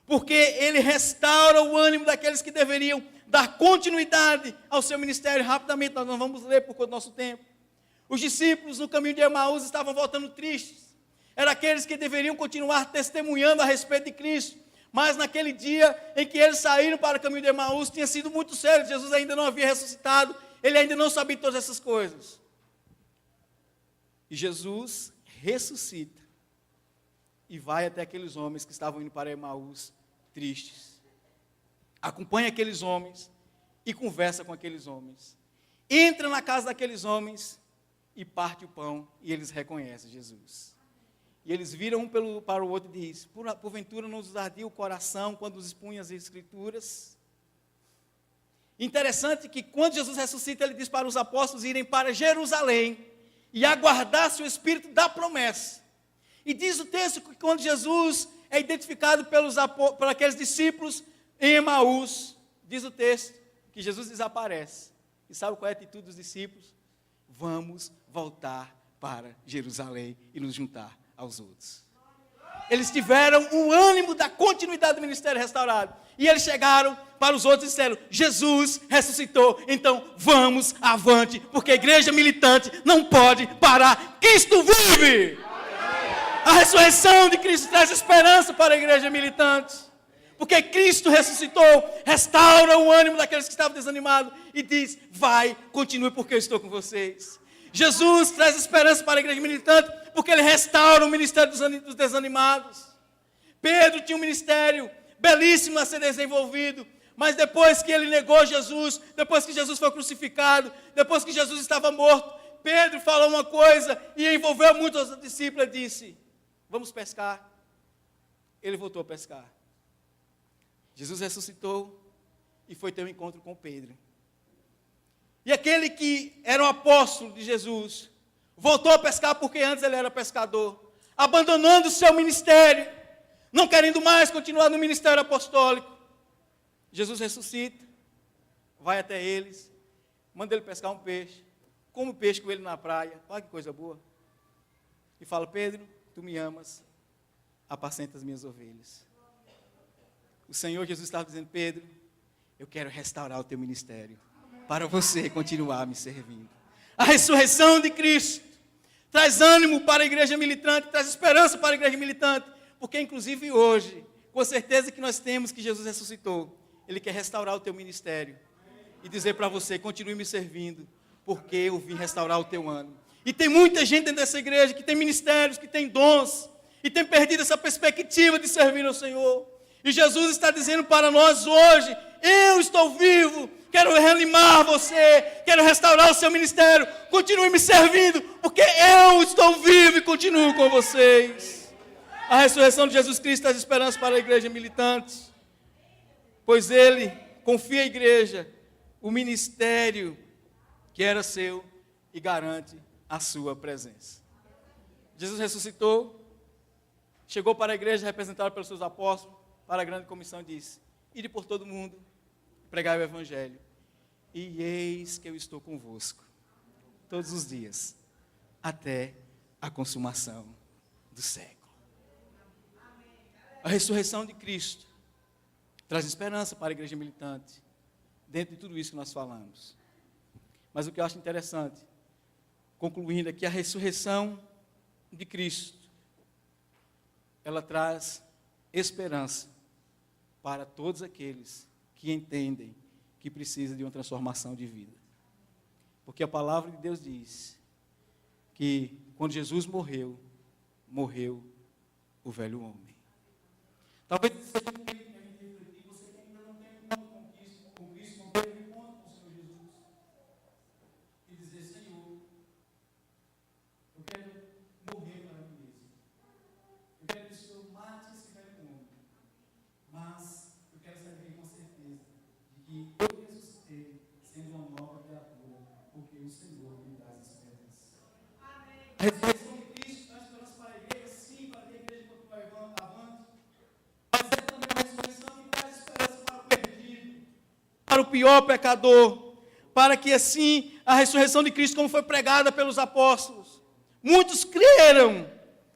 porque ele restaura o ânimo daqueles que deveriam dar continuidade ao seu ministério. Rapidamente, nós não vamos ler por conta do nosso tempo. Os discípulos no caminho de Emaús estavam voltando tristes. Eram aqueles que deveriam continuar testemunhando a respeito de Cristo. Mas naquele dia em que eles saíram para o caminho de Emaús, tinha sido muito sério. Jesus ainda não havia ressuscitado, ele ainda não sabia todas essas coisas. E Jesus ressuscita e vai até aqueles homens que estavam indo para Emaús tristes. Acompanha aqueles homens e conversa com aqueles homens. Entra na casa daqueles homens e parte o pão, e eles reconhecem Jesus. E eles viram um para o outro e dizem: porventura não nos ardia o coração quando nos expunha as Escrituras? Interessante que quando Jesus ressuscita, ele diz para os apóstolos irem para Jerusalém e aguardar se o Espírito da promessa. E diz o texto que quando Jesus é identificado por aqueles discípulos em Emaús, diz o texto que Jesus desaparece. E sabe qual é a atitude dos discípulos? Vamos voltar para Jerusalém e nos juntar aos outros. Eles tiveram o ânimo da continuidade do ministério restaurado. E eles chegaram para os outros e disseram: Jesus ressuscitou, então vamos avante, porque a igreja militante não pode parar. Cristo vive! A ressurreição de Cristo traz esperança para a igreja militante. Porque Cristo ressuscitou, restaura o ânimo daqueles que estavam desanimados e diz: vai, continue, porque eu estou com vocês. Jesus traz esperança para a igreja militante, porque ele restaura o ministério dos desanimados. Pedro tinha um ministério belíssimo a ser desenvolvido, mas depois que ele negou Jesus, depois que Jesus foi crucificado, depois que Jesus estava morto, Pedro falou uma coisa e envolveu muito os discípulos e disse: vamos pescar. Ele voltou a pescar. Jesus ressuscitou e foi ter um encontro com Pedro. E aquele que era o apóstolo de Jesus voltou a pescar porque antes ele era pescador, abandonando o seu ministério, não querendo mais continuar no ministério apostólico. Jesus ressuscita, vai até eles, manda ele pescar um peixe, come o peixe com ele na praia, olha que coisa boa, e fala: Pedro, tu me amas, apacenta as minhas ovelhas. O Senhor Jesus estava dizendo: Pedro, eu quero restaurar o teu ministério, para você continuar me servindo. A ressurreição de Cristo traz ânimo para a igreja militante, traz esperança para a igreja militante, porque inclusive hoje, com a certeza que nós temos que Jesus ressuscitou, Ele quer restaurar o teu ministério e dizer para você: continue me servindo, porque eu vim restaurar o teu ânimo. E tem muita gente dentro dessa igreja que tem ministérios, que tem dons, e tem perdido essa perspectiva de servir ao Senhor. E Jesus está dizendo para nós hoje: eu estou vivo, quero reanimar você, quero restaurar o seu ministério, continue me servindo, porque eu estou vivo e continuo com vocês. A ressurreição de Jesus Cristo traz esperança para a igreja militante, pois ele confia à igreja o ministério que era seu e garante a sua presença. Jesus ressuscitou, chegou para a igreja representada pelos seus apóstolos, para a grande comissão, e disse: ide por todo mundo, pregai o evangelho, e eis que eu estou convosco todos os dias, até a consumação do século. A ressurreição de Cristo traz esperança para a igreja militante, dentro de tudo isso que nós falamos. Mas o que eu acho interessante, concluindo aqui, a ressurreição de Cristo, ela traz esperança para todos aqueles que entendem que precisa de uma transformação de vida. Porque a palavra de Deus diz que quando Jesus morreu, morreu o velho homem. Talvez seja um momento que a gente refletir, você que ainda não tem encontro com Cristo, não teve encontro com o Senhor Jesus, e dizer: Senhor, eu quero morrer para mim mesmo. Eu quero que o Senhor mate esse velho homem, mas eu quero saber com certeza de que eu ressuscitei sendo uma nova criatura, porque o Senhor me traz esperança. A ressurreição de Cristo traz esperança para a igreja, sim, para que a igreja continue avante, mas é também a ressurreição que traz esperança para o perdido, para o pior pecador, para que assim a ressurreição de Cristo, como foi pregada pelos apóstolos, muitos creram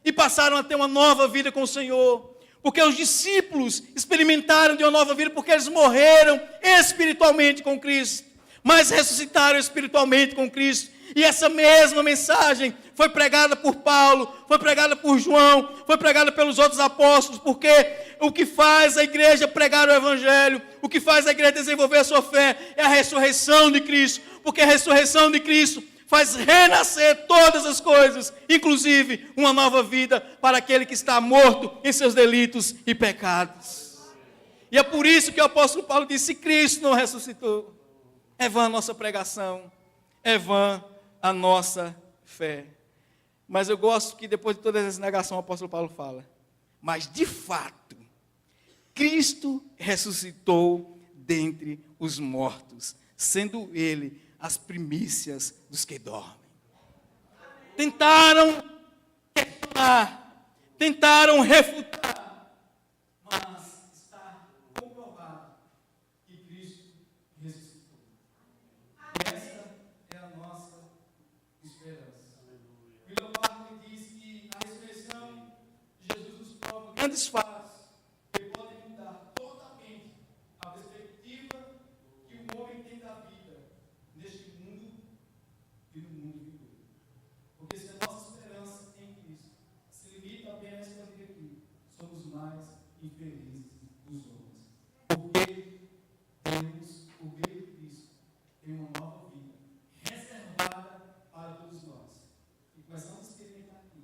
e passaram a ter uma nova vida com o Senhor, porque os discípulos experimentaram de uma nova vida, porque eles morreram espiritualmente com Cristo, mas ressuscitaram espiritualmente com Cristo. E essa mesma mensagem foi pregada por Paulo, foi pregada por João, foi pregada pelos outros apóstolos, porque o que faz a igreja pregar o evangelho, o que faz a igreja desenvolver a sua fé é a ressurreição de Cristo, porque a ressurreição de Cristo faz renascer todas as coisas, inclusive uma nova vida para aquele que está morto em seus delitos e pecados. E é por isso que o apóstolo Paulo disse: se Cristo não ressuscitou, é vã a nossa pregação, é vã a nossa fé. Mas eu gosto que depois de toda essa negação, o apóstolo Paulo fala: mas de fato, Cristo ressuscitou dentre os mortos, sendo ele as primícias dos que dormem. Tentaram questionar, tentaram refutar, mas está comprovado que Cristo ressuscitou. Essa é a nossa esperança. William Barclay diz que a ressurreição de Jesus nos prova grandes fatos que podem mudar totalmente a perspectiva que o homem tem da vida neste mundo e no mundo vindouro. Porque se a nossa esperança em Cristo se limita apenas a vida aqui, somos mais infelizes dos homens. Porque temos o meio de Cristo tem uma nova vida reservada para todos nós. E começamos a experimentar aqui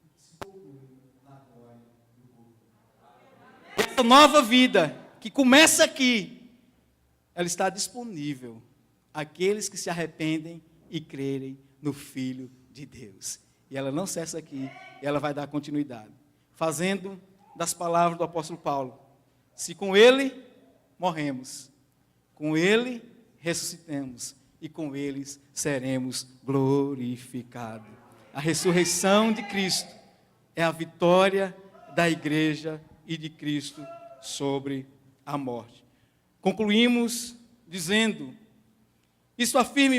o que se conclui na glória do povo. Essa nova vida que começa aqui, ela está disponível àqueles que se arrependem e crerem no Filho de Deus. E ela não cessa aqui, e ela vai dar continuidade, fazendo das palavras do apóstolo Paulo: se com ele morremos, com ele ressuscitemos, e com eles seremos glorificados. A ressurreição de Cristo é a vitória da igreja e de Cristo sobre a morte. Concluímos dizendo: isso afirma,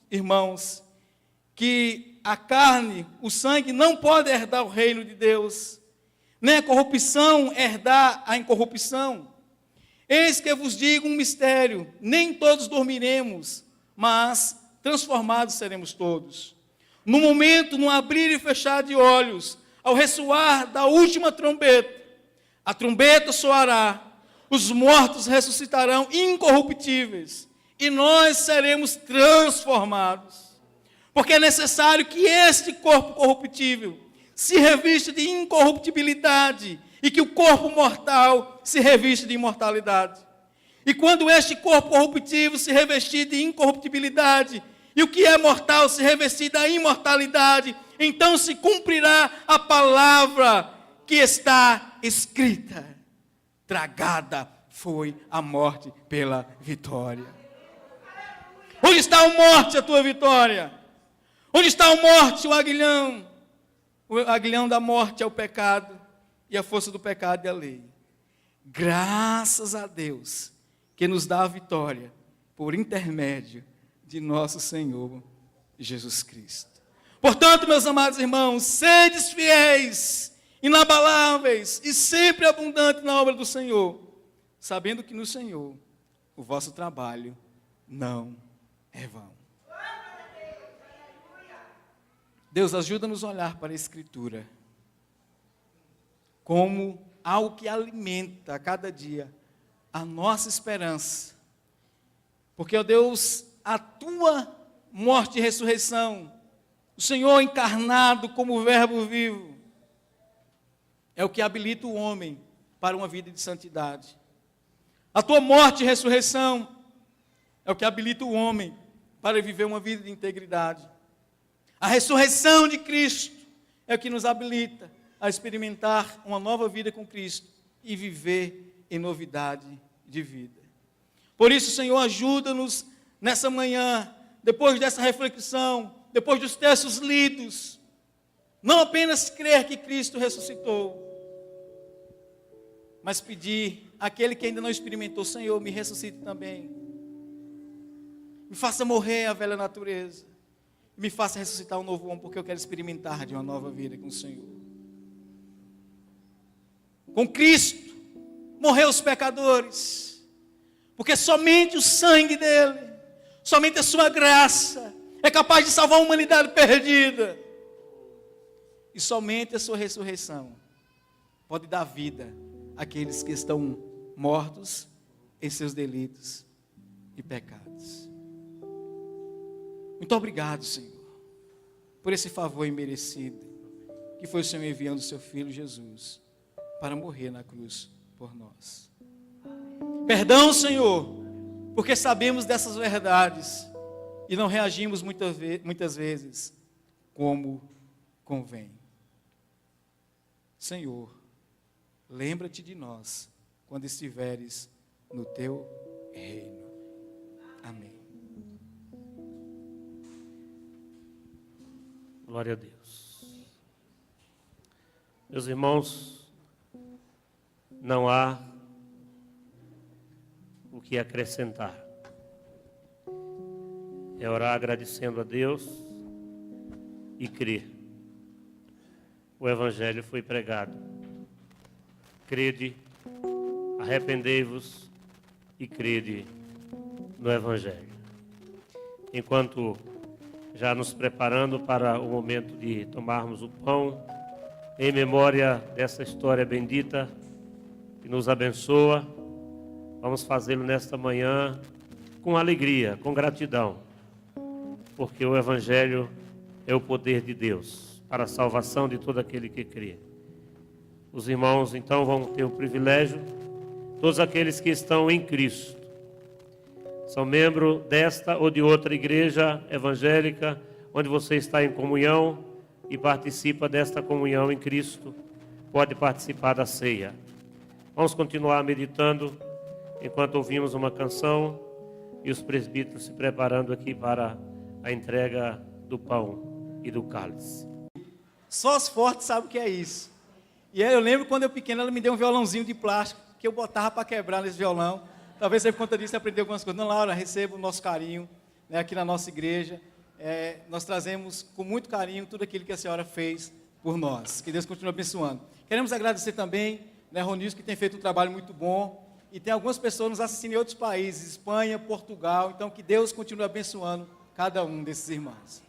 irmãos, que a carne, o sangue não pode herdar o reino de Deus, nem a corrupção herdar a incorrupção. Eis que eu vos digo um mistério: nem todos dormiremos, mas transformados seremos todos. No momento, no abrir e fechar de olhos, ao ressoar da última trombeta, a trombeta soará, os mortos ressuscitarão incorruptíveis, e nós seremos transformados. Porque é necessário que este corpo corruptível se revista de incorruptibilidade e que o corpo mortal se revista de imortalidade. E quando este corpo corruptível se revestir de incorruptibilidade e o que é mortal se revestir da imortalidade, então se cumprirá a palavra que está escrita: tragada foi a morte pela vitória. Onde está a morte, a tua vitória? Onde está a morte, o aguilhão? O aguilhão da morte é o pecado, e a força do pecado é a lei. Graças a Deus, que nos dá a vitória, por intermédio de nosso Senhor Jesus Cristo. Portanto, meus amados irmãos, sedes fiéis, inabaláveis e sempre abundantes na obra do Senhor, sabendo que no Senhor o vosso trabalho não é vão. Deus, ajuda-nos a olhar para a Escritura como algo que alimenta a cada dia a nossa esperança. Porque, ó Deus, a tua morte e ressurreição, o Senhor encarnado como verbo vivo, é o que habilita o homem para uma vida de santidade. A tua morte e ressurreição é o que habilita o homem para viver uma vida de integridade. A ressurreição de Cristo é o que nos habilita a experimentar uma nova vida com Cristo e viver em novidade de vida. Por isso, Senhor, ajuda-nos nessa manhã, depois dessa reflexão, depois dos textos lidos, não apenas crer que Cristo ressuscitou, mas pedir àquele que ainda não experimentou: Senhor, me ressuscite também. Me faça morrer a velha natureza. Me faça ressuscitar um novo homem, porque eu quero experimentar de uma nova vida com o Senhor. Com Cristo, morreu os pecadores, porque somente o sangue dele, somente a sua graça, é capaz de salvar a humanidade perdida. E somente a sua ressurreição pode dar vida àqueles que estão mortos em seus delitos e pecados. Muito obrigado, Senhor, por esse favor imerecido, que foi o Senhor enviando o seu Filho Jesus para morrer na cruz por nós. Perdão, Senhor, porque sabemos dessas verdades e não reagimos muitas vezes como convém. Senhor, lembra-te de nós quando estiveres no teu reino. Amém. Glória a Deus. Meus irmãos, não há o que acrescentar. É orar agradecendo a Deus e crer. O Evangelho foi pregado. Crede, arrependei-vos e crede no Evangelho. Enquanto já nos preparando para o momento de tomarmos o pão, em memória dessa história bendita que nos abençoa, vamos fazê-lo nesta manhã com alegria, com gratidão, porque o Evangelho é o poder de Deus para a salvação de todo aquele que crê. Os irmãos então vão ter o privilégio, todos aqueles que estão em Cristo, são membros desta ou de outra igreja evangélica, onde você está em comunhão e participa desta comunhão em Cristo, pode participar da ceia. Vamos continuar meditando enquanto ouvimos uma canção e os presbíteros se preparando aqui para a entrega do pão e do cálice. Só os fortes sabem o que é isso. E aí eu lembro quando eu pequeno, ela me deu um violãozinho de plástico que eu botava para quebrar nesse violão. Talvez por conta disso você aprendeu algumas coisas. Não, Laura, receba o nosso carinho, né, aqui na nossa igreja. Nós trazemos com muito carinho tudo aquilo que a senhora fez por nós. Que Deus continue abençoando. Queremos agradecer também, né, Ronilson, que tem feito um trabalho muito bom. E tem algumas pessoas nos assistindo em outros países, Espanha, Portugal. Então que Deus continue abençoando cada um desses irmãos.